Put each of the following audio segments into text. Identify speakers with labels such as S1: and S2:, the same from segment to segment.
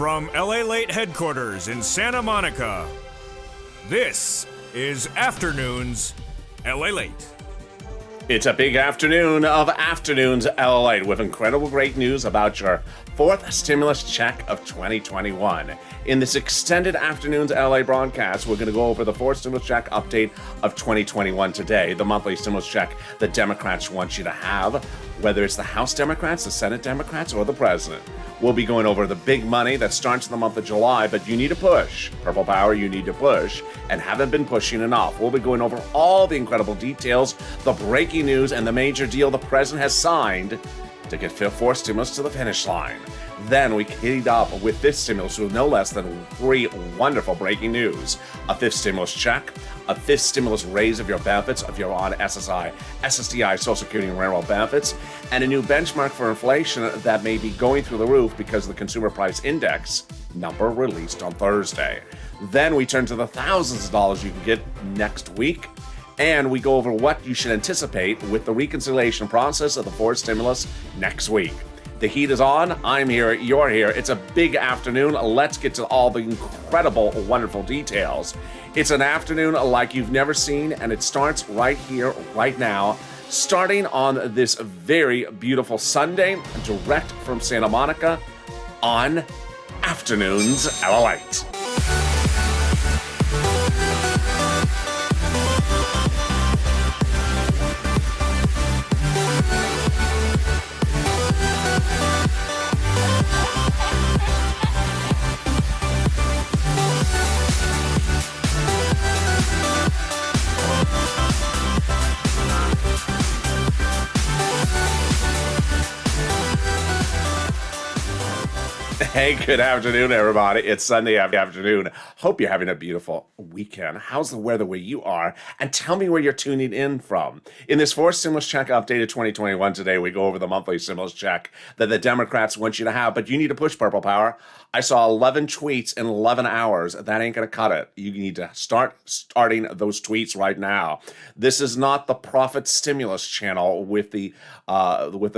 S1: From LALATE headquarters in Santa Monica, this is Afternoons LALATE.
S2: It's a big afternoon of Afternoons LALATE with incredible great news about your fourth stimulus check of 2021. In this extended Afternoons LA broadcast, we're going to go over the fourth stimulus check update of 2021 today, the monthly stimulus check the Democrats want you to have, whether it's the House Democrats, the Senate Democrats, or the President. We'll be going over the big money that starts in the month of July, but you need to push. Purple Power, you need to push, and haven't been pushing enough. We'll be going over all the incredible details, the breaking news, and the major deal the President has signed to get fourth stimulus to the finish line. Then we keyed up with this stimulus with no less than three wonderful breaking news. A fifth stimulus check, a fifth stimulus raise of your benefits if you're on SSI, SSDI, Social Security, and Railroad benefits, and a new benchmark for inflation that may be going through the roof because of the Consumer Price Index number released on Thursday. Then we turn to the thousands of dollars you can get next week, and we go over what you should anticipate with the reconciliation process of the fourth stimulus next week. The heat is on. I'm here. You're here. It's a big afternoon. Let's get to all the incredible, wonderful details. It's an afternoon like you've never seen, and it starts right here, right now, starting on this very beautiful Sunday, direct from Santa Monica on Afternoons LALATE. Hey, good afternoon, everybody. It's Sunday afternoon. Hope you're having a beautiful weekend. How's the weather where you are? And tell me where you're tuning in from. In this fourth stimulus check updated 2021 today, we go over the monthly stimulus check that the Democrats want you to have, but you need to push Purple Power. I saw 11 tweets in 11 hours. That ain't going to cut it. You need to starting those tweets right now. This is not the profit stimulus channel with the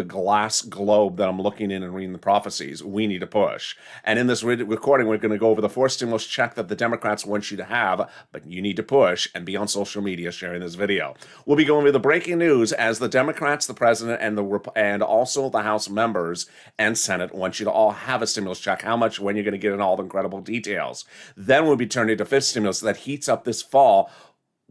S2: glass globe that I'm looking in and reading the prophecies. We need to push. And in this recording, we're going to go over the fourth stimulus check that the Democrats want you to have, but you need to push and be on social media sharing this video. We'll be going over the breaking news as the Democrats, the President, and also the House members and Senate want you to all have a stimulus check. How much, when you're going to get in all the incredible details. Then we'll be turning to fifth stimulus that heats up this fall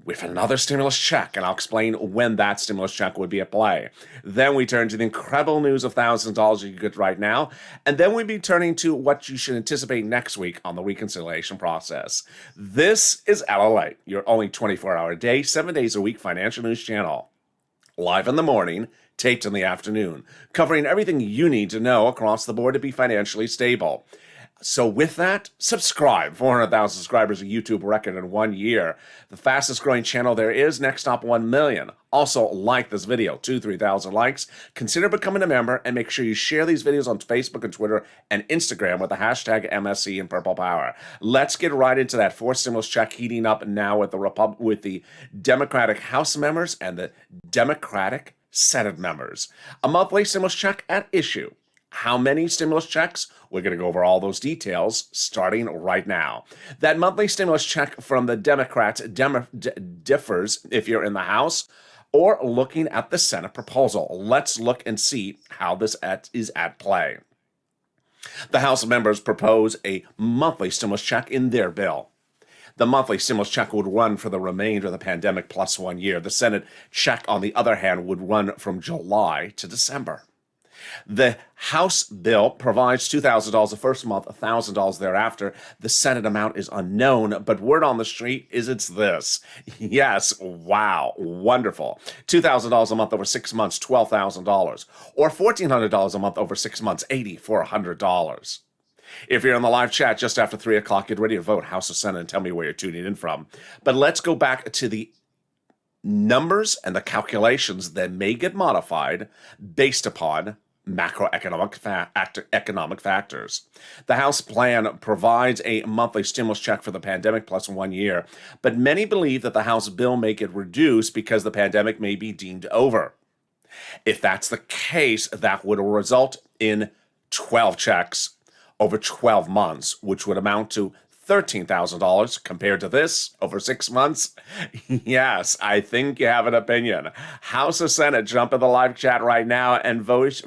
S2: with another stimulus check, and I'll explain when that stimulus check would be at play. Then we turn to the incredible news of thousands of dollars you can get right now, and then we'll be turning to what you should anticipate next week on the reconciliation process. This is LALATE, your only 24-hour day, 7 days a week financial news channel. Live in the morning, taped in the afternoon, covering everything you need to know across the board to be financially stable. So with that, subscribe. 400,000 subscribers, a YouTube record in 1 year. The fastest growing channel there is, next top 1 million. Also, like this video, 3,000 likes. Consider becoming a member and make sure you share these videos on Facebook and Twitter and Instagram with the hashtag MSC and Purple Power. Let's get right into that fourth stimulus check heating up now with the Democratic House members and the Democratic Senate members. A monthly stimulus check at issue. How many stimulus checks? We're going to go over all those details starting right now. That monthly stimulus check from the Democrats differs if you're in the House or looking at the Senate proposal. Let's look and see how this is at play. The House members propose a monthly stimulus check in their bill. The monthly stimulus check would run for the remainder of the pandemic plus 1 year. The Senate check, on the other hand, would run from July to December. The House bill provides $2,000 the first month, $1,000 thereafter. The Senate amount is unknown, but word on the street is it's this. Yes, wow, wonderful. $2,000 a month over 6 months, $12,000. Or $1,400 a month over 6 months, $8,400. If you're in the live chat just after 3 o'clock, get ready to vote House or Senate and tell me where you're tuning in from. But let's go back to the numbers and the calculations that may get modified based upon macroeconomic economic factors. The House plan provides a monthly stimulus check for the pandemic plus 1 year, but many believe that the House bill may get reduced because the pandemic may be deemed over. If that's the case, that would result in 12 checks over 12 months, which would amount to $13,000 compared to this over 6 months. Yes, I think you have an opinion. House or Senate, jump in the live chat right now and voice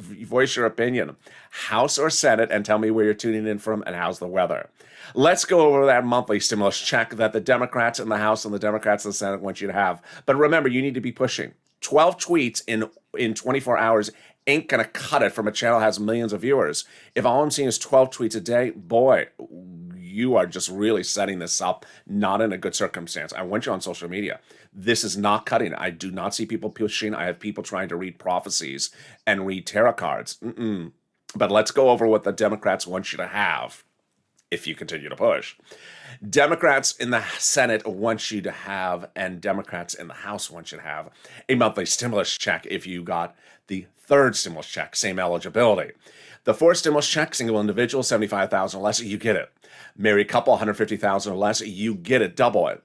S2: your opinion. House or Senate, and tell me where you're tuning in from and how's the weather. Let's go over that monthly stimulus check that the Democrats in the House and the Democrats in the Senate want you to have. But remember, you need to be pushing. 12 tweets in 24 hours ain't gonna cut it from a channel that has millions of viewers. If all I'm seeing is 12 tweets a day, boy, you are just really setting this up not in a good circumstance. I want you on social media. This is not cutting. I do not see people pushing. I have people trying to read prophecies and read tarot cards. But let's go over what the Democrats want you to have if you continue to push. Democrats in the Senate want you to have, and Democrats in the House want you to have, a monthly stimulus check if you got the third stimulus check, same eligibility. The fourth stimulus check, single individual, $75,000 or less, you get it. Married couple, $150,000 or less, you get it, double it.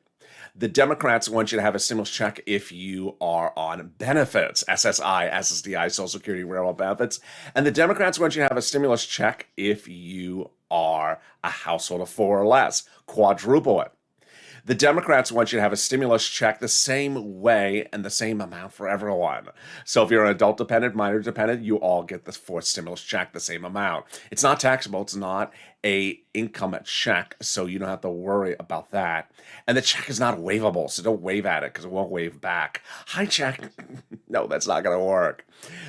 S2: The Democrats want you to have a stimulus check if you are on benefits, SSI, SSDI, Social Security, railroad benefits. And the Democrats want you to have a stimulus check if you are a household of 4 or less, quadruple it. The Democrats want you to have a stimulus check the same way and the same amount for everyone. So if you're an adult dependent, minor dependent, you all get the fourth stimulus check the same amount. It's not taxable. It's not a income check, so you don't have to worry about that. And the check is not waivable, so don't wave at it because it won't wave back. Hi, check. No, that's not going to work.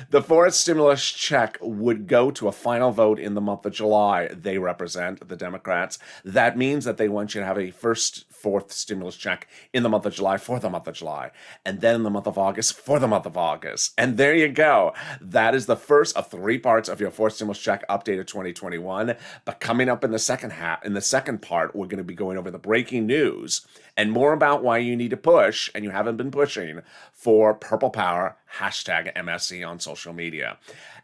S2: The fourth stimulus check would go to a final vote in the month of July. They represent the Democrats. That means that they want you to have a fourth stimulus check in the month of July for the month of July, and then in the month of August for the month of August. And there you go. That is the first of 3 parts of your fourth stimulus check updated 2021. But coming up in the second part, we're going to be going over the breaking news and more about why you need to push, and you haven't been pushing, for Purple Power, hashtag MSC on social media.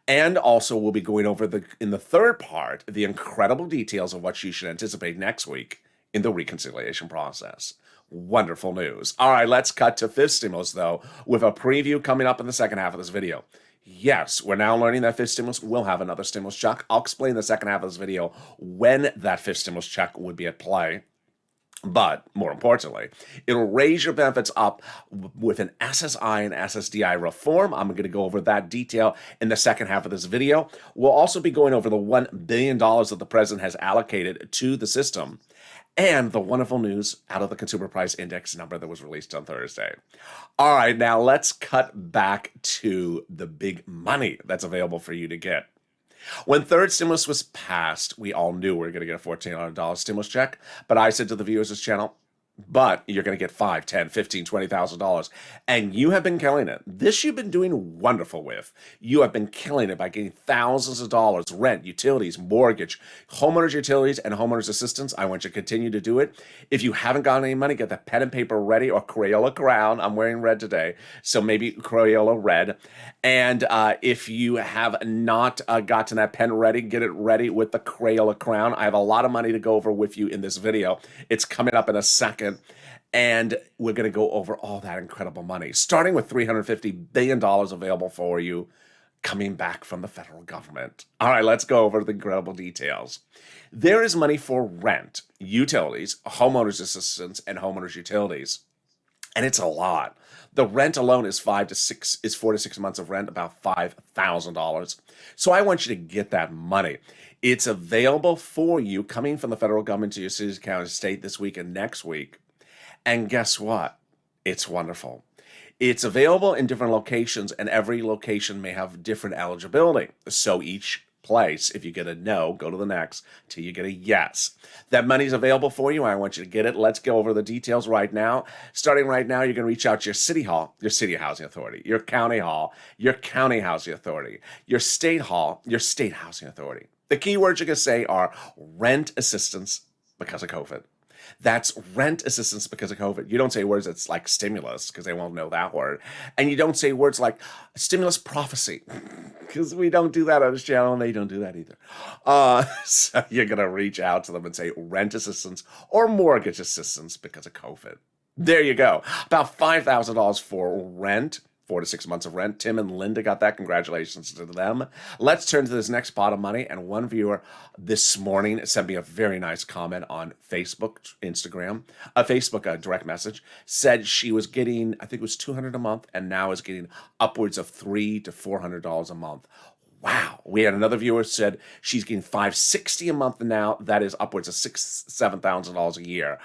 S2: And also we'll be going over in the third part, the incredible details of what you should anticipate next week in the reconciliation process. Wonderful news. All right, let's cut to fifth stimulus, though, with a preview coming up in the second half of this video. Yes, we're now learning that fifth stimulus will have another stimulus check. I'll explain in the second half of this video when that fifth stimulus check would be at play. But more importantly, it'll raise your benefits up with an SSI and SSDI reform. I'm going to go over that detail in the second half of this video. We'll also be going over the $1 billion that the president has allocated to the system and the wonderful news out of the Consumer Price Index number that was released on Thursday. All right, now let's cut back to the big money that's available for you to get. When third stimulus was passed, we all knew we were going to get a $1,400 stimulus check, but I said to the viewers of this channel, but you're going to get $5, $10, $15, $20,000. And you have been killing it. This you've been doing wonderful with. You have been killing it by getting thousands of dollars, rent, utilities, mortgage, homeowners utilities, and homeowners assistance. I want you to continue to do it. If you haven't got any money, get the pen and paper ready, or Crayola Crown. I'm wearing red today, so maybe Crayola red. And if you have not gotten that pen ready, get it ready with the Crayola Crown. I have a lot of money to go over with you in this video. It's coming up in a second. And we're going to go over all that incredible money, starting with $350 billion available for you coming back from the federal government. All right, let's go over the incredible details. There is money for rent, utilities, homeowners assistance, and homeowners utilities. And it's a lot. The rent alone is 4 to 6 months of rent, about $5,000. So I want you to get that money. It's available for you coming from the federal government to your cities, counties, state this week and next week. And guess what? It's wonderful. It's available in different locations, and every location may have different eligibility. So each place, if you get a no, go to the next till you get a yes. That money's available for you. I want you to get it. Let's go over the details right now. Starting right now, you're going to reach out to your city hall, your city housing authority, your county hall, your county housing authority, your state hall, your state housing authority. The key words you're going to say are rent assistance because of COVID. That's rent assistance because of COVID. You don't say words that's like stimulus because they won't know that word. And you don't say words like stimulus prophecy because we don't do that on this channel and they don't do that either. So you're going to reach out to them and say rent assistance or mortgage assistance because of COVID. There you go. About $5,000 for rent 4 to 6 months of rent. Tim and Linda got that. Congratulations to them. Let's turn to this next pot of money. And one viewer this morning sent me a very nice comment on Facebook, Instagram, a direct message, said she was getting, I think it was $200 a month, and now is getting upwards of $300 to $400 a month. Wow. We had another viewer said she's getting $560 a month now. That is upwards of $7,000 a year.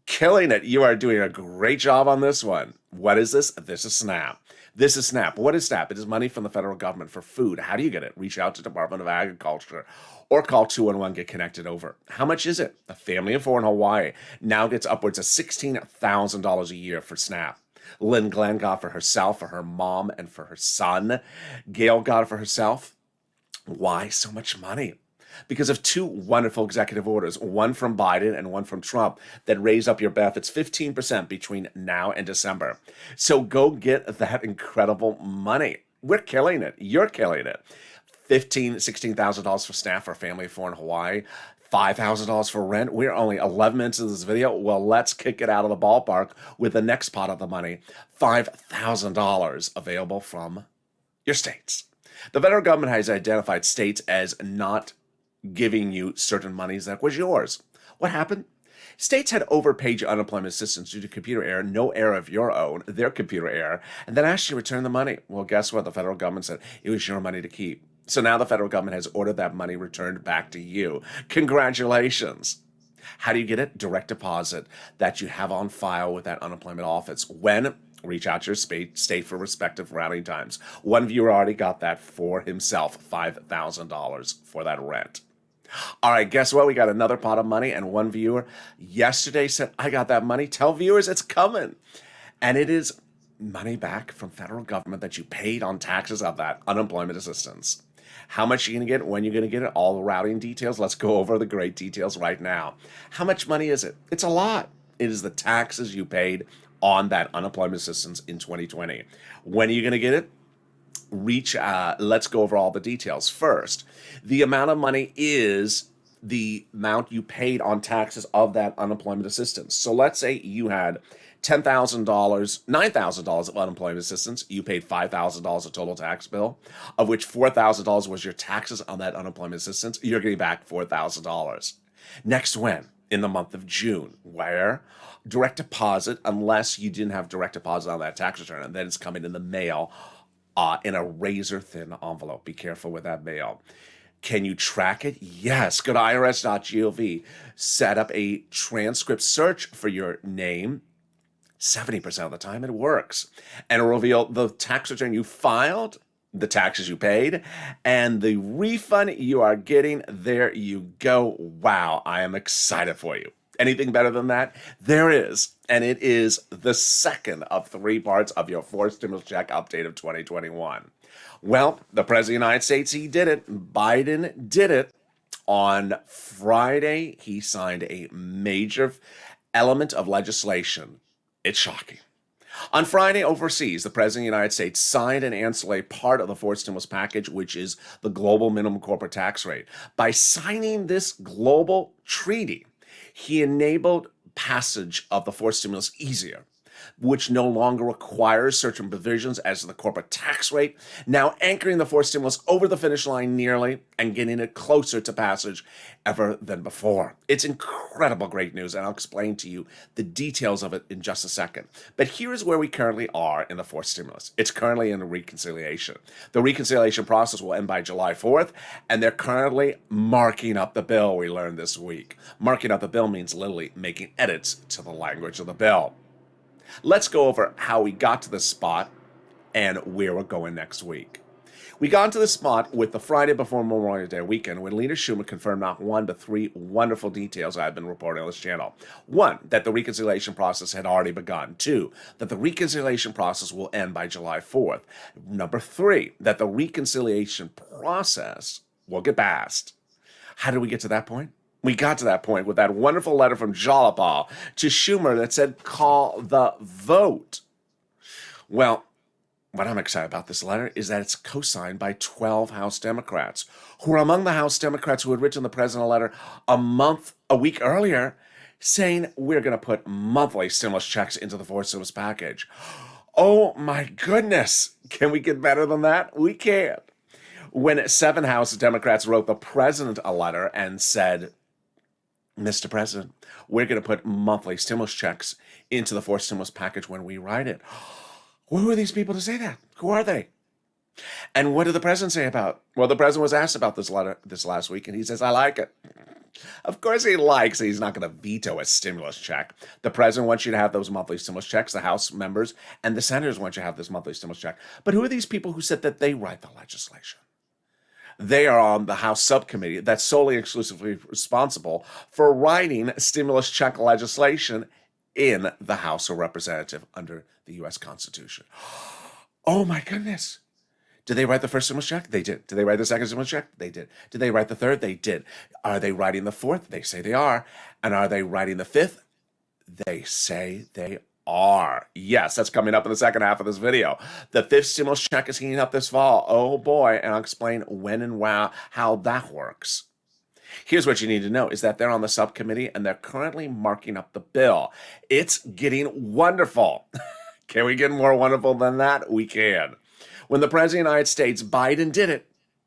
S2: Killing it. You are doing a great job on this one. What is this? This is SNAP. This is SNAP. What is SNAP? It is money from the federal government for food. How do you get it? Reach out to Department of Agriculture or call 211, get connected over. How much is it? A family of 4 in Hawaii now gets upwards of $16,000 a year for SNAP. Lynn Glenn got for herself, for her mom, and for her son. Gail got it for herself. Why so much money? Because of 2 wonderful executive orders, one from Biden and one from Trump, that raise up your benefits 15% between now and December. So go get that incredible money. We're killing it. You're killing it. $16,000 for SNAP for a family of 4 in Hawaii. $5,000 for rent. We're only 11 minutes into this video. Well, let's kick it out of the ballpark with the next pot of the money. $5,000 available from your states. The federal government has identified states as not giving you certain monies that was yours. What happened? States had overpaid your unemployment assistance due to computer error, no error of your own, their computer error, and then asked you to return the money. Well, guess what? The federal government said it was your money to keep. So now the federal government has ordered that money returned back to you. Congratulations. How do you get it? Direct deposit that you have on file with that unemployment office. When? Reach out to your state for respective routing times. One viewer already got that for himself, $5,000 for that rent. All right, guess what? We got another pot of money, and one viewer yesterday said, I got that money. Tell viewers it's coming. And it is money back from federal government that you paid on taxes of that unemployment assistance. How much are you going to get? When you're going to get it? All the routing details. Let's go over the great details right now. How much money is it? It's a lot. It is the taxes you paid on that unemployment assistance in 2020. When are you going to get it? Let's go over all the details. First, the amount of money is the amount you paid on taxes of that unemployment assistance. So let's say you had $10,000, $9,000 of unemployment assistance. You paid $5,000 a total tax bill, of which $4,000 was your taxes on that unemployment assistance. You're getting back $4,000. Next, when? In the month of June, where direct deposit, unless you didn't have direct deposit on that tax return, and then it's coming in the mail in a razor-thin envelope. Be careful with that mail. Can you track it? Yes. Go to irs.gov. Set up a transcript search for your name. 70% of the time it works. And it'll reveal the tax return you filed, the taxes you paid, and the refund you are getting. There you go. Wow, I am excited for you. Anything better than that? There is. And it is the second of 3 parts of your 4th stimulus check update of 2021. Well, the President of the United States, he did it. Biden did it. On Friday, he signed a major element of legislation. It's shocking. On Friday, overseas, the President of the United States signed an ancillary part of the 4th stimulus package, which is the global minimum corporate tax rate. By signing this global treaty, he enabled passage of the 4th stimulus easier, which no longer requires certain provisions as to the corporate tax rate, now anchoring the 4th stimulus over the finish line nearly and getting it closer to passage ever than before. It's incredible great news, and I'll explain to you the details of it in just a second. But here is where we currently are in the 4th stimulus. It's currently in a reconciliation. The reconciliation process will end by July 4th, and they're currently marking up the bill, we learned this week. Marking up the bill means literally making edits to the language of the bill. Let's go over how we got to this spot and where we're going next week. We got into this spot with the Friday before Memorial Day weekend when Leader Schumer confirmed not 1 but 3 wonderful details I've been reporting on this channel. 1, that the reconciliation process had already begun. 2, that the reconciliation process will end by July 4th. Number 3, that the reconciliation process will get passed. How did we get to that point? We got to that point with that wonderful letter from Jalapa to Schumer that said, call the vote. Well, what I'm excited about this letter is that it's co-signed by 12 House Democrats, who are among the House Democrats who had written the president a letter a week earlier, saying we're going to put monthly stimulus checks into the 4th stimulus package. Oh my goodness. Can we get better than that? We can. When 7 House Democrats wrote the president a letter and said, Mr. President, we're going to put monthly stimulus checks into the fourth stimulus package when we write it. Who are these people to say that? Who are they? And what did the president say about it? Well, the president was asked about this letter this last week, and he says, I like it. Of course he likes it. He's not going to veto a stimulus check. The president wants you to have those monthly stimulus checks. The House members and the senators want you to have this monthly stimulus check. But who are these people who said that they write the legislation? They are on the House subcommittee that's solely exclusively responsible for writing stimulus check legislation in the House of Representatives under the U.S. Constitution. Oh my goodness. Did they write the first stimulus check? They did. Did they write the second stimulus check? They did. Did they write the third? They did. Are they writing the fourth? They say they are. And are they writing the fifth? They say they are. Yes, that's coming up in the second half of this video. The fifth stimulus check is heating up this fall. Oh boy, and I'll explain when and how that works. Here's what you need to know is that they're on the subcommittee and they're currently marking up the bill. It's getting wonderful. Can we get more wonderful than that? We can. When the President of the United States, Biden, did it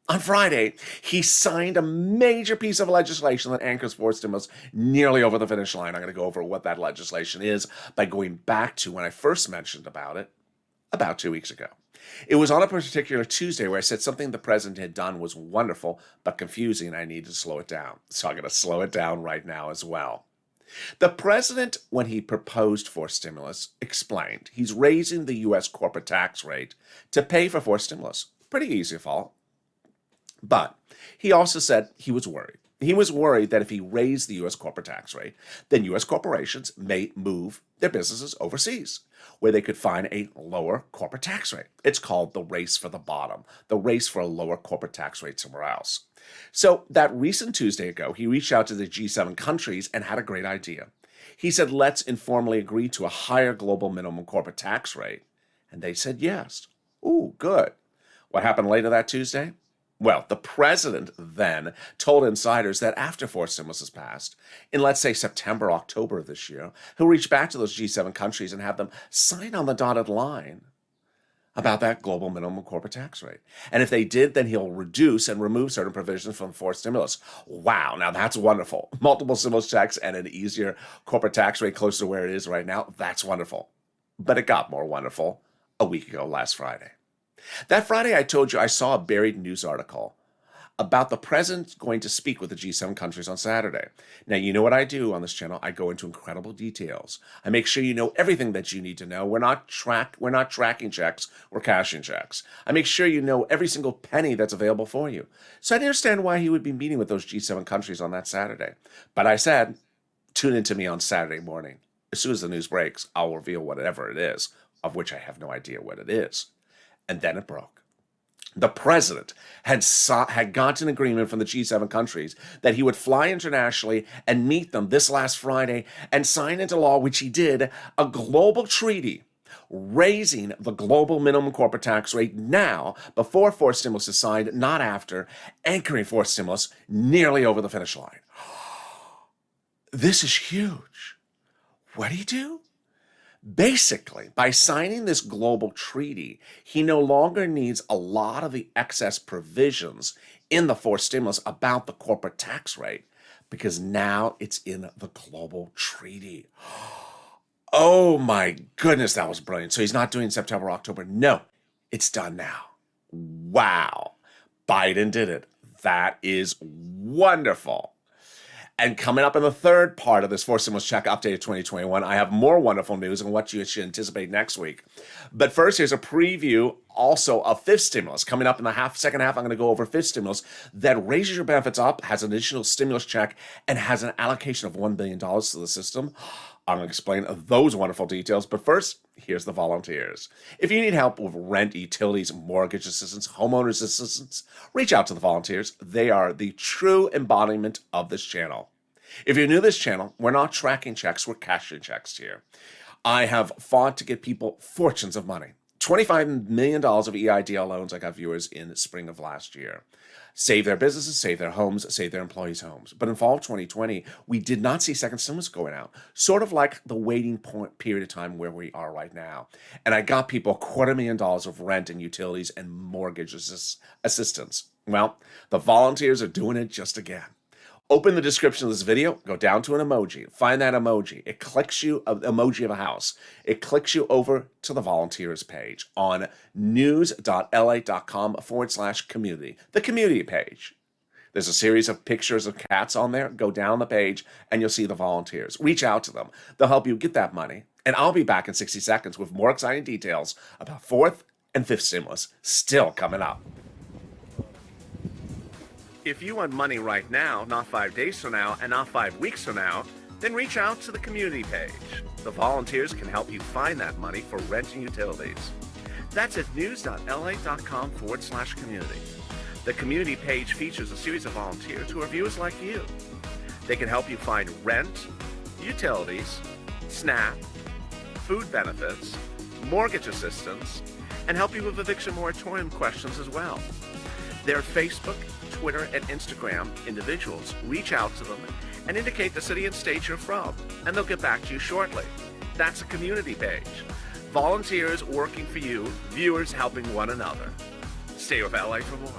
S2: on Friday, he signed a major piece of legislation that anchors fourth stimulus nearly over the finish line. I'm going to go over what that legislation is by going back to when I first mentioned about it about 2 weeks ago. It was on a particular Tuesday where I said something the president had done was wonderful but confusing. I need to slow it down. So I'm going to slow it down right now as well. The president, when he proposed fourth stimulus, explained he's raising the U.S. corporate tax rate to pay for fourth stimulus. Pretty easy to follow. But he also said he was worried. He was worried that if he raised the U.S. corporate tax rate, then U.S. corporations may move their businesses overseas, where they could find a lower corporate tax rate. It's called the race for the bottom, the race for a lower corporate tax rate somewhere else. So that recent Tuesday ago, he reached out to the G7 countries and had a great idea. He said, let's informally agree to a higher global minimum corporate tax rate. And they said yes. Ooh, good. What happened later that Tuesday? Well, the president then told insiders that after fourth stimulus is passed, in let's say September, October of this year, he'll reach back to those G7 countries and have them sign on the dotted line about that global minimum corporate tax rate. And if they did, then he'll reduce and remove certain provisions from fourth stimulus. Wow, now that's wonderful. Multiple stimulus checks and an easier corporate tax rate closer to where it is right now. That's wonderful. But it got more wonderful a week ago last Friday. That Friday, I told you I saw a buried news article about the president going to speak with the G7 countries on Saturday. Now, you know what I do on this channel. I go into incredible details. I make sure you know everything that you need to know. We're not tracking checks. We're cashing checks. I make sure you know every single penny that's available for you. So I understand why he would be meeting with those G7 countries on that Saturday. But I said, tune into me on Saturday morning. As soon as the news breaks, I'll reveal whatever it is, of which I have no idea what it is. And then it broke. The president had gotten an agreement from the G7 countries that he would fly internationally and meet them this last Friday and sign into law, which he did, a global treaty raising the global minimum corporate tax rate now, before fourth stimulus is signed, not after, anchoring fourth stimulus nearly over the finish line. This is huge. What do you do? Basically, by signing this global treaty, he no longer needs a lot of the excess provisions in the fourth stimulus about the corporate tax rate, because now it's in the global treaty. Oh my goodness, that was brilliant. So he's not doing September, October. No, it's done now. Wow. Biden did it. That is wonderful. And coming up in the third part of this fourth stimulus check update of 2021, I have more wonderful news and what you should anticipate next week. But first, here's a preview also of fifth stimulus. Coming up in the second half, I'm going to go over fifth stimulus that raises your benefits up, has an additional stimulus check, and has an allocation of $1 billion to the system. I'm going to explain those wonderful details. But first, here's the volunteers. If you need help with rent, utilities, mortgage assistance, homeowners assistance, reach out to the volunteers. They are the true embodiment of this channel. If you're new to this channel, we're not tracking checks, we're cashing checks here. I have fought to get people fortunes of money $25 million of EIDL loans I got viewers in spring of last year. Save their businesses, save their homes, save their employees' homes. But in fall of 2020, we did not see second stimulus going out, sort of like the waiting point period of time where we are right now. And I got people $250,000 of rent and utilities and mortgage assistance. Well, the volunteers are doing it just again. Open the description of this video, go down to an emoji, find that emoji. It clicks you, an emoji of a house. It clicks you over to the volunteers page on news.lalate.com/community, the community page. There's a series of pictures of cats on there. Go down the page and you'll see the volunteers. Reach out to them. They'll help you get that money. And I'll be back in 60 seconds with more exciting details about fourth and fifth stimulus still coming up. If you want money right now, not 5 days from now, and not 5 weeks from now, then reach out to the community page. The volunteers can help you find that money for rent and utilities. That's at news.lalate.com/community. The community page features a series of volunteers who are viewers like you. They can help you find rent, utilities, SNAP, food benefits, mortgage assistance, and help you with eviction moratorium questions as well. Their Facebook, Twitter, and Instagram individuals reach out to them and indicate the city and state you're from, and they'll get back to you shortly. That's a community page. Volunteers working for you, viewers helping one another. Stay with LA for more.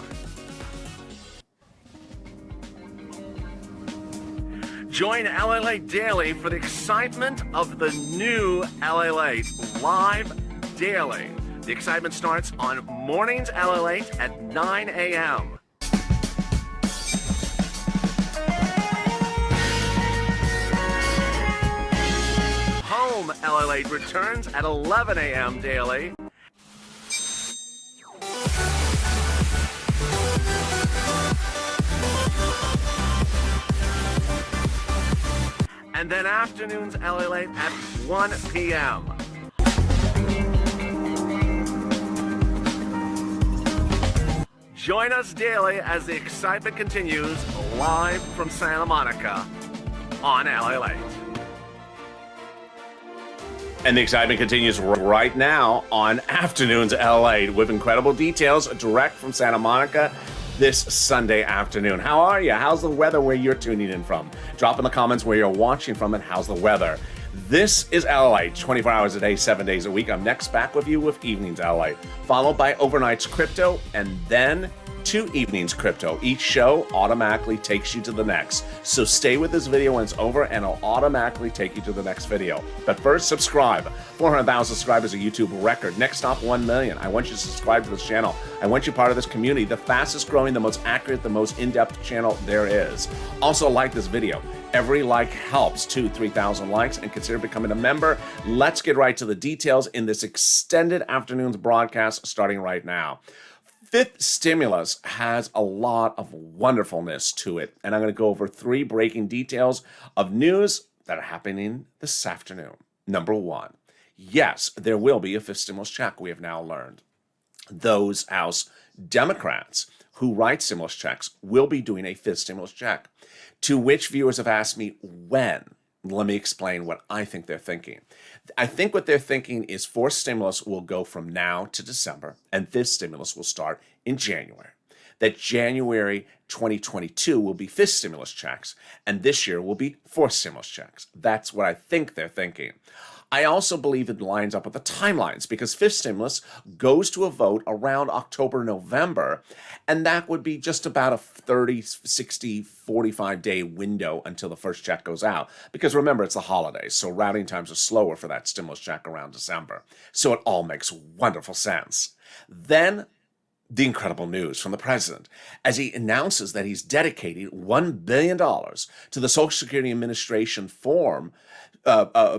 S2: Join LALATE Daily for the excitement of the new LALATE live daily. The excitement starts on mornings LALATE at 9 a.m. Home LALATE returns at 11 a.m. daily. And then afternoons LALATE at 1 p.m. Join us daily as the excitement continues live from Santa Monica on LALATE. And the excitement continues right now on Afternoons LA with incredible details direct from Santa Monica this Sunday afternoon. How are you? How's the weather where you're tuning in from? Drop in the comments where you're watching from and how's the weather. This is LA, 24 hours a day, 7 days a week. I'm next back with you with Evenings LA, followed by Overnight's Crypto, and then 2 Evenings Crypto. Each show automatically takes you to the next. So stay with this video when it's over and it'll automatically take you to the next video. But first, subscribe. 400,000 subscribers is a YouTube record. Next stop, 1 million. I want you to subscribe to this channel. I want you part of this community, the fastest growing, the most accurate, the most in-depth channel there is. Also like this video. Every like helps. 3,000 likes, and consider becoming a member. Let's get right to the details in this extended afternoon's broadcast starting right now. Fifth stimulus has a lot of wonderfulness to it, and I'm going to go over 3 breaking details of news that are happening this afternoon. Number 1, yes, there will be a fifth stimulus check, we have now learned. Those House Democrats who write stimulus checks will be doing a fifth stimulus check, to which viewers have asked me when. Let me explain what I think they're thinking. I think what they're thinking is fourth stimulus will go from now to December, and fifth stimulus will start in January. That January 2022 will be fifth stimulus checks, and this year will be fourth stimulus checks. That's what I think they're thinking. I also believe it lines up with the timelines because fifth stimulus goes to a vote around October, November, and that would be just about a 30, 60, 45-day window until the first check goes out. Because remember, it's the holidays, so routing times are slower for that stimulus check around December. So it all makes wonderful sense. Then the incredible news from the president as he announces that he's dedicating $1 billion to the Social Security Administration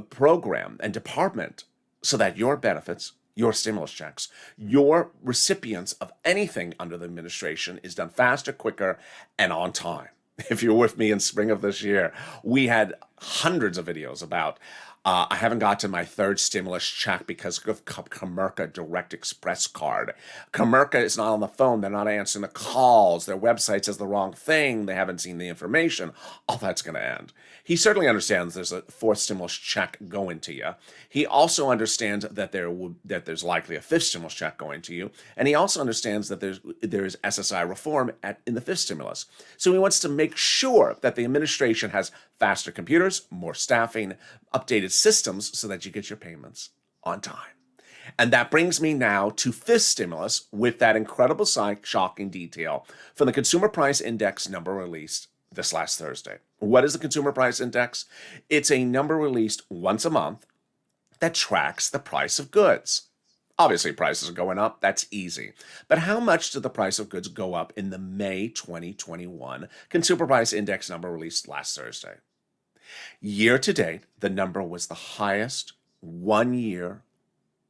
S2: program and department so that your benefits, your stimulus checks, your recipients of anything under the administration is done faster, quicker, and on time. If you're with me in spring of this year, we had hundreds of videos about I haven't got to my third stimulus check because of Comerica Direct Express card. Comerica is not on the phone. They're not answering the calls. Their website says the wrong thing. They haven't seen the information. All that's going to end. He certainly understands there's a fourth stimulus check going to you. He also understands that there's likely a fifth stimulus check going to you, and he also understands that there's SSI reform in the fifth stimulus. So he wants to make sure that the administration has faster computers, more staffing, updated systems so that you get your payments on time. And that brings me now to fifth stimulus with that incredible shocking detail from the Consumer Price Index number released this last Thursday. What is the Consumer Price Index? It's a number released once a month that tracks the price of goods. Obviously, prices are going up. That's easy. But how much did the price of goods go up in the May 2021 Consumer Price Index number released last Thursday? Year to date, the number was the highest one-year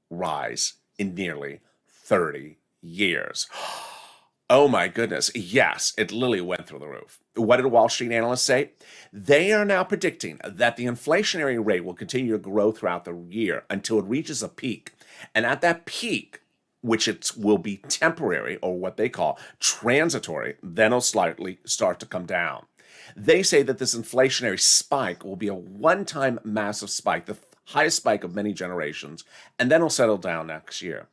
S2: rise in nearly 30 years. Oh my goodness. Yes, it literally went through the roof. What did Wall Street analysts say? They are now predicting that the inflationary rate will continue to grow throughout the year until it reaches a peak. And at that peak, which it will be temporary or what they call transitory, then it'll slightly start to come down. They say that this inflationary spike will be a one-time massive spike, the highest spike of many generations, and then it'll settle down next year.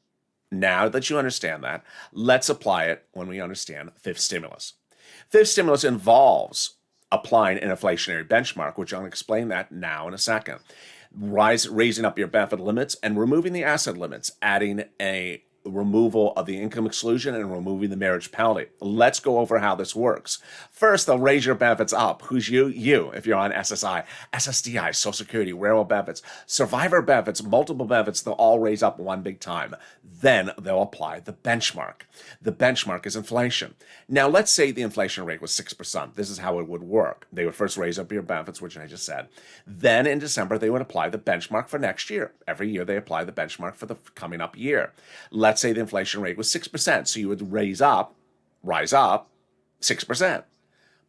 S2: Now that you understand that, let's apply it when we understand fifth stimulus. Fifth stimulus involves applying an inflationary benchmark, which I'll explain that now in a second. Raising up your benefit limits and removing the asset limits, adding a removal of the income exclusion and removing the marriage penalty. Let's go over how this works. First, they'll raise your benefits up. Who's you? You, if you're on SSI, SSDI, Social Security, railroad benefits, survivor benefits, multiple benefits, they'll all raise up one big time. Then they'll apply the benchmark. The benchmark is inflation. Now, let's say the inflation rate was 6%. This is how it would work. They would first raise up your benefits, which I just said. Then in December, they would apply the benchmark for next year. Every year, they apply the benchmark for the coming up year. Let's say the inflation rate was 6%. So you would rise up 6%.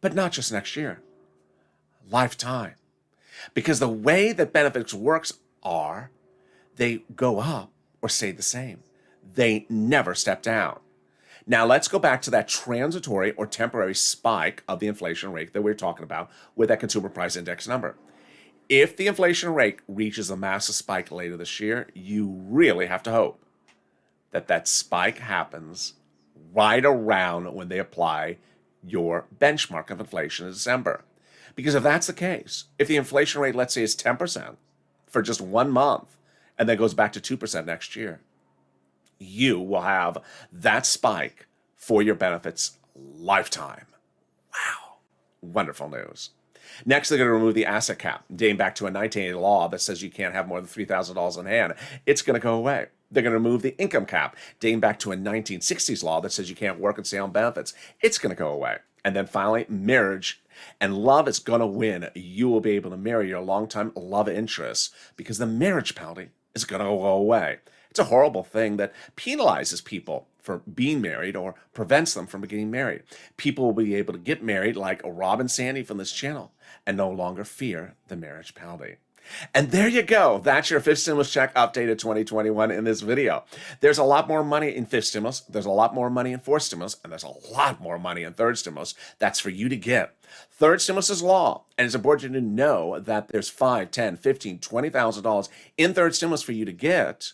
S2: But not just next year. Lifetime. Because the way that benefits works are they go up or stay the same. They never step down. Now let's go back to that transitory or temporary spike of the inflation rate that we're talking about with that Consumer Price Index number. If the inflation rate reaches a massive spike later this year, you really have to hope that spike happens right around when they apply your benchmark of inflation in December. Because if that's the case, if the inflation rate, let's say, is 10% for just 1 month and then goes back to 2% next year, you will have that spike for your benefits lifetime. Wow. Wonderful news. Next, they're going to remove the asset cap, dating back to a 1980 law that says you can't have more than $3,000 in hand. It's going to go away. They're going to remove the income cap, dating back to a 1960s law that says you can't work and stay on benefits. It's going to go away. And then finally, marriage and love is going to win. You will be able to marry your longtime love interest because the marriage penalty is going to go away. It's a horrible thing that penalizes people for being married or prevents them from getting married. People will be able to get married like Rob and Sandy from this channel and no longer fear the marriage penalty. And there you go. That's your fifth stimulus check updated 2021 in this video. There's a lot more money in fifth stimulus. There's a lot more money in fourth stimulus. And there's a lot more money in third stimulus. That's for you to get. Third stimulus is law. And it's important to know that there's $5, $10, $15, $20,000 in third stimulus for you to get.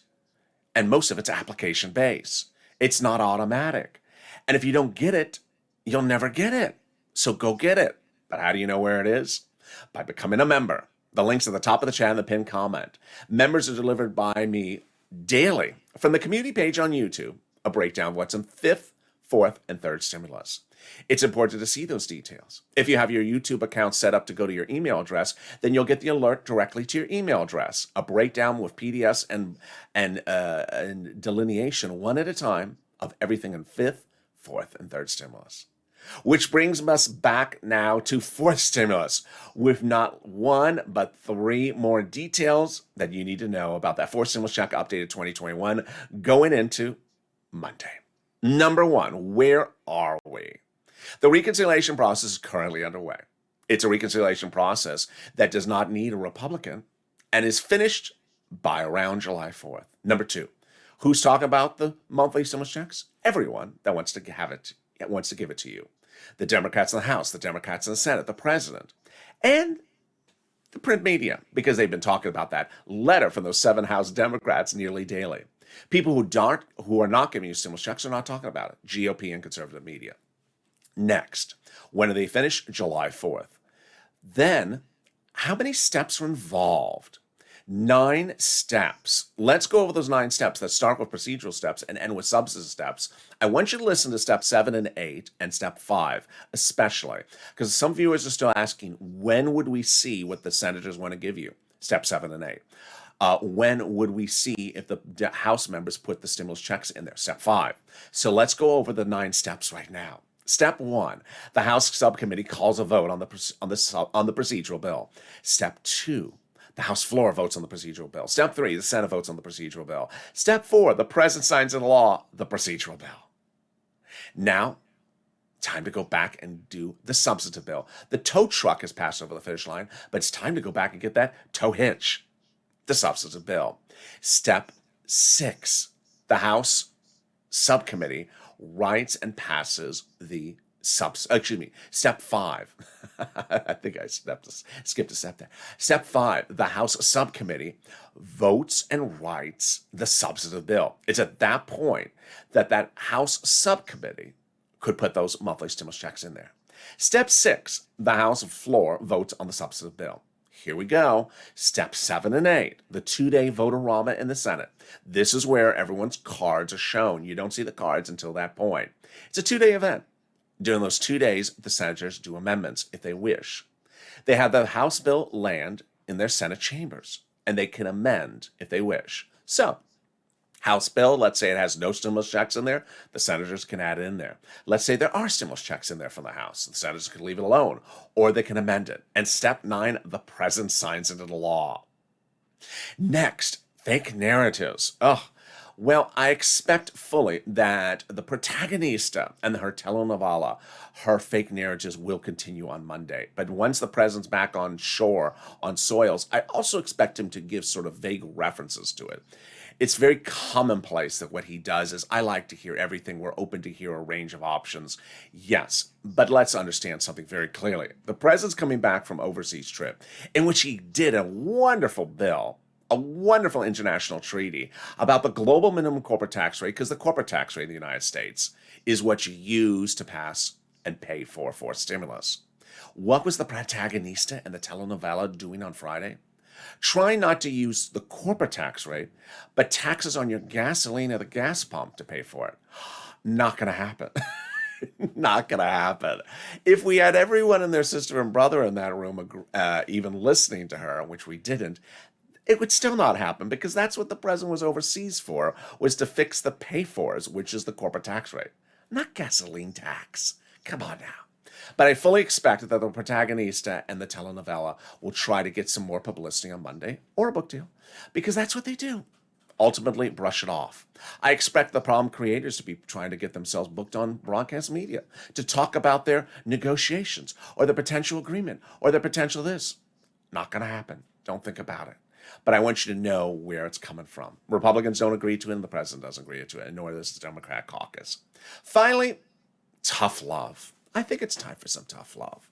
S2: And most of it's application based. It's not automatic. And if you don't get it, you'll never get it. So go get it. But how do you know where it is? By becoming a member. The link's at the top of the chat and the pinned comment. Members are delivered by me daily from the community page on YouTube, a breakdown of what's in fifth, fourth, and third stimulus. It's important to see those details. If you have your YouTube account set up to go to your email address, then you'll get the alert directly to your email address, a breakdown with PDFs and delineation one at a time of everything in fifth, fourth, and third stimulus. Which brings us back now to fourth stimulus with not one, but three more details that you need to know about that fourth stimulus check updated 2021 going into Monday. Number one, where are we? The reconciliation process is currently underway. It's a reconciliation process that does not need a Republican, and is finished by around July 4th. Number 2, who's talking about the monthly stimulus checks? Everyone that wants to have it, wants to give it to you. The Democrats in the House, the Democrats in the Senate, the president, and the print media, because they've been talking about that letter from those 7 House Democrats nearly daily. People who are not giving you stimulus checks are not talking about it. GOP and conservative media. Next, when do they finish? July 4th. Then, how many steps are involved? 9 steps. Let's go over those 9 steps that start with procedural steps and end with substantive steps. I want you to listen to step 7 and 8 and step 5, especially, because some viewers are still asking, when would we see what the senators want to give you? Step 7 and 8. When would we see if the House members put the stimulus checks in there? Step 5. So let's go over the 9 steps right now. Step 1, the House subcommittee calls a vote on the procedural bill. Step 2, the House floor votes on the procedural bill. Step 3, the Senate votes on the procedural bill. Step 4, the President signs into law the procedural bill. Now, time to go back and do the substantive bill. The tow truck has passed over the finish line, but it's time to go back and get that tow hitch, the substantive bill. Step 6, the House subcommittee writes and passes the step 5. I think I skipped a step there. Step 5, the House subcommittee votes and writes the substantive bill. It's at that point that House subcommittee could put those monthly stimulus checks in there. Step 6, the House floor votes on the substantive bill. Here we go. Step 7 and 8, the 2-day vote-a-rama in the Senate. This is where everyone's cards are shown. You don't see the cards until that point. It's a 2-day event. During those 2 days, the senators do amendments if they wish. They have the House bill land in their Senate chambers, and they can amend if they wish. So, House bill, let's say it has no stimulus checks in there, the senators can add it in there. Let's say there are stimulus checks in there from the House. The senators can leave it alone, or they can amend it. And step 9, the president signs into the law. Next, fake narratives. Well, I expect fully that the protagonista and her telenovela, her fake narratives will continue on Monday. But once the president's back on shore, on soils, I also expect him to give sort of vague references to it. It's very commonplace that what he does is, I like to hear everything. We're open to hear a range of options. Yes, but let's understand something very clearly. The president's coming back from overseas trip in which he did a wonderful bill, a wonderful international treaty about the global minimum corporate tax rate, because the corporate tax rate in the United States is what you use to pass and pay for stimulus. What was the protagonista and the telenovela doing on Friday? Try not to use the corporate tax rate, but taxes on your gasoline at the gas pump to pay for it. Not going to happen. Not going to happen. If we had everyone and their sister and brother in that room, even listening to her, which we didn't, it would still not happen, because that's what the president was overseas for, was to fix the pay-fors, which is the corporate tax rate, not gasoline tax. Come on now. But I fully expect that the protagonista and the telenovela will try to get some more publicity on Monday, or a book deal, because that's what they do. Ultimately, brush it off. I expect the problem creators to be trying to get themselves booked on broadcast media to talk about their negotiations, or the potential agreement, or the potential this. Not going to happen. Don't think about it. But I want you to know where it's coming from. Republicans don't agree to it, and the president doesn't agree to it, nor does the Democrat caucus. Finally, tough love. I think it's time for some tough love.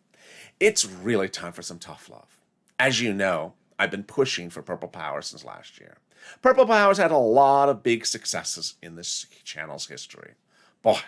S2: It's really time for some tough love. As you know, I've been pushing for Purple Power since last year. Purple Power's had a lot of big successes in this channel's history. Boy,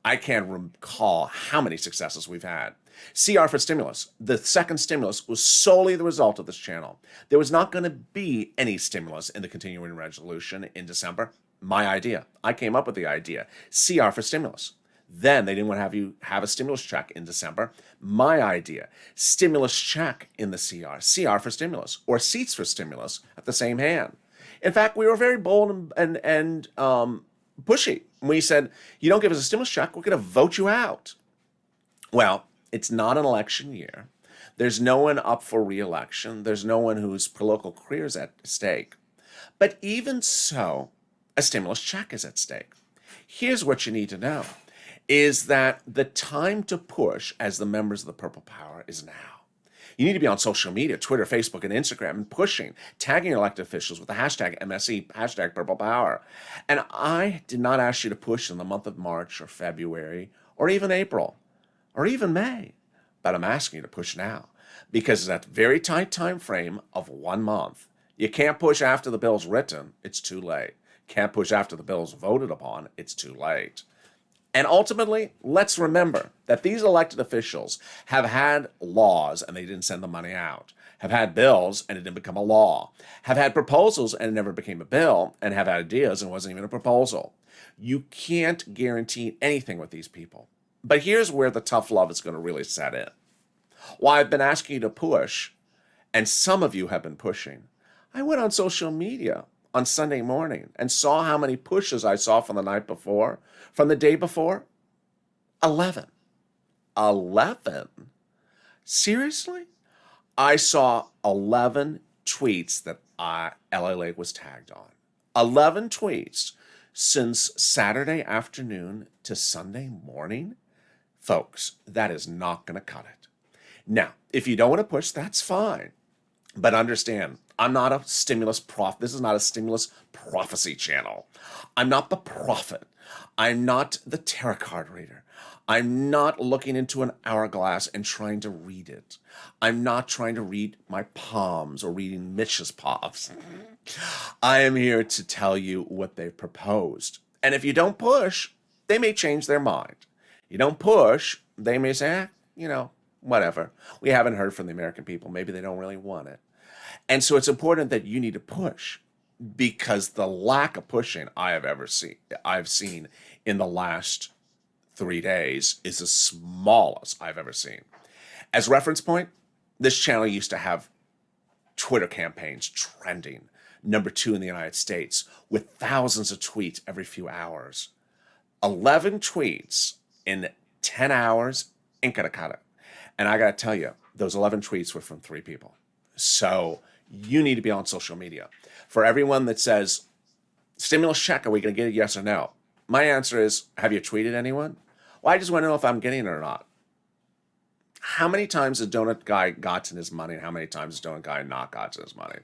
S2: I can't recall how many successes we've had. CR for stimulus. The second stimulus was solely the result of this channel. There was not going to be any stimulus in the continuing resolution in December. My idea. I came up with the idea. CR for stimulus. Then they didn't want to have you have a stimulus check in December. My idea. Stimulus check in the CR. CR for stimulus. Or seats for stimulus at the same hand. In fact, we were very bold and pushy. We said, you don't give us a stimulus check, we're going to vote you out. Well, it's not an election year. There's no one up for re-election. There's no one whose political career is at stake. But even so, a stimulus check is at stake. Here's what you need to know, is that the time to push as the members of the Purple Power is now. You need to be on social media, Twitter, Facebook, and Instagram, and pushing, tagging your elected officials with the hashtag MSE, hashtag Purple Power. And I did not ask you to push in the month of March or February or even April or even May, but I'm asking you to push now because it's that very tight time frame of 1 month. You can't push after the bill's written. It's too late. Can't push after the bill's voted upon. It's too late. And ultimately, let's remember that these elected officials have had laws and they didn't send the money out, have had bills and it didn't become a law, have had proposals and it never became a bill, and have had ideas and it wasn't even a proposal. You can't guarantee anything with these people. But here's where the tough love is going to really set in. While I've been asking you to push, and some of you have been pushing, I went on social media on Sunday morning and saw how many pushes I saw from the night before, from the day before. 11. 11? Seriously? I saw 11 tweets that LALATE was tagged on. 11 tweets since Saturday afternoon to Sunday morning. Folks, that is not going to cut it. Now, if you don't want to push, that's fine. But understand, I'm not a stimulus prof. This is not a stimulus prophecy channel. I'm not the prophet. I'm not the tarot card reader. I'm not looking into an hourglass and trying to read it. I'm not trying to read my palms or reading Mitch's palms. I am here to tell you what they've proposed. And if you don't push, they may change their mind. You don't push, they may say, whatever. We haven't heard from the American people. Maybe they don't really want it. And so it's important that you need to push, because the lack of pushing I've seen in the last 3 days is the smallest I've ever seen. As reference point, this channel used to have Twitter campaigns trending, #2 in the United States, with thousands of tweets every few hours. 11 tweets in 10 hours ain't gonna cut it. And I gotta tell you, those 11 tweets were from 3 people. So you need to be on social media. For everyone that says, stimulus check, are we going to get it, yes or no? My answer is, have you tweeted anyone? Well, I just want to know if I'm getting it or not. How many times has Donut Guy gotten his money, and how many times has Donut Guy not gotten his money?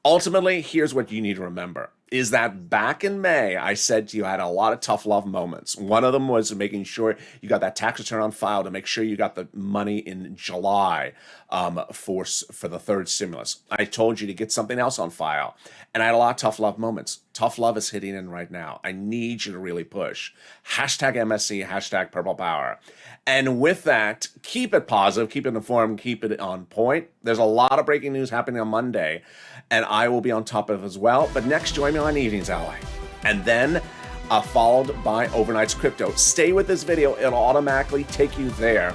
S2: Ultimately, here's what you need to remember, is that back in May, I said to you, I had a lot of tough love moments. One of them was making sure you got that tax return on file to make sure you got the money in July for the third stimulus. I told you to get something else on file. And I had a lot of tough love moments. Tough love is hitting in right now. I need you to really push. Hashtag MSC, hashtag Purple Power. And with that, keep it positive, keep it informed, keep it on point. There's a lot of breaking news happening on Monday, and I will be on top of it as well. But next, join me on Evenings LA. And then followed by Overnight's Crypto. Stay with this video. It'll automatically take you there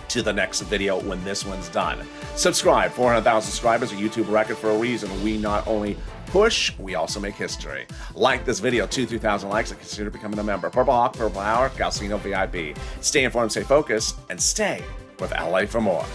S2: to the next video when this one's done. Subscribe. 400,000 subscribers, a YouTube record for a reason. We not only push, we also make history. Like this video, 2,000 likes, and consider becoming a member. Purple Hawk, Purple Hour, Calcino VIP. Stay informed, stay focused, and stay with LA for more.